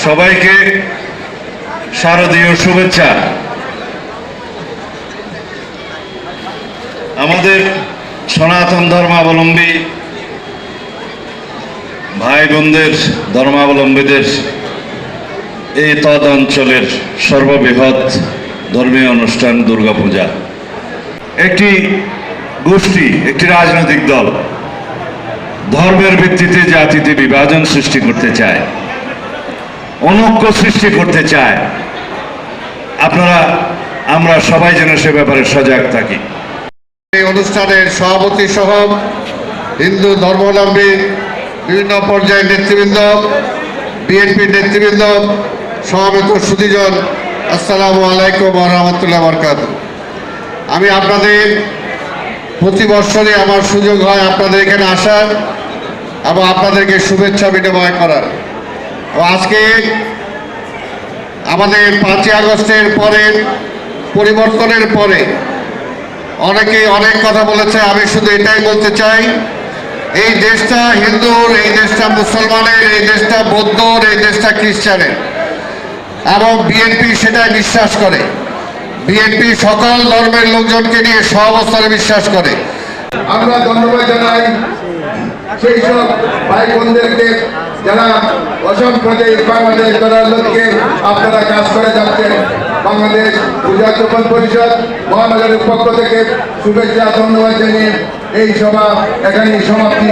সবাইকে শারদীয় শুভেচ্ছা। আমাদের সনাতন ধর্মাবলম্বী ভাই বোনদের, ধর্মাবলম্বীদের এই তদ অঞ্চলের সর্ববৃহৎ ধর্মীয় অনুষ্ঠান দুর্গাপূজা। একটি গোষ্ঠী, একটি রাজনৈতিক দল ধর্মের ভিত্তিতে জাতিতে বিভাজন সৃষ্টি করতে চায়, অনৈক্য সৃষ্টি করতে চায়। আমরা সবাই যেন সে ব্যাপারে সজাগ থাকি। এই অনুষ্ঠানের সভাপতি সহ হিন্দু ধর্মাবলম্বী বিভিন্ন পর্যায়ের নেতৃবৃন্দ, বিএনপির নেতৃবৃন্দ, সমবেত সুধীজন, আসসালামু আলাইকুম ওয়া রাহমাতুল্লাহি ওয়া বারাকাতুহু। আমি আপনাদের প্রতি বছরই আমার সুযোগ হয় আপনাদের এখানে আসার এবং আপনাদেরকে শুভেচ্ছা বিনিময় করার। আজকে আমাদের 5ই আগস্টের পরের পরিবর্তনের পরে অনেকেই অনেক কথা বলেছে। আমি শুধু এটাই বলতে চাই, এই দেশটা হিন্দুর, এই দেশটা মুসলমানের, এই দেশটা বৌদ্ধর, এই দেশটা খ্রিস্টানের, এবং বিএনপি সেটাই বিশ্বাস করে। বিএনপি সকল ধর্মের লোকজনকে নিয়ে সহাবস্থানে বিশ্বাস করে। আমরা ধন্যবাদ জানাই সেই সব ভাই বোনদেরকে যারা অসংখ্য বাংলাদেশ গড়ার লক্ষ্যে আপনারা কাজ করে যাচ্ছেন। বাংলাদেশ পূজা উদযাপন পরিষদ মহানগরের পক্ষ থেকে শুভেচ্ছা, ধন্যবাদ জানিয়ে এই সভা এখানেই সমাপ্তি।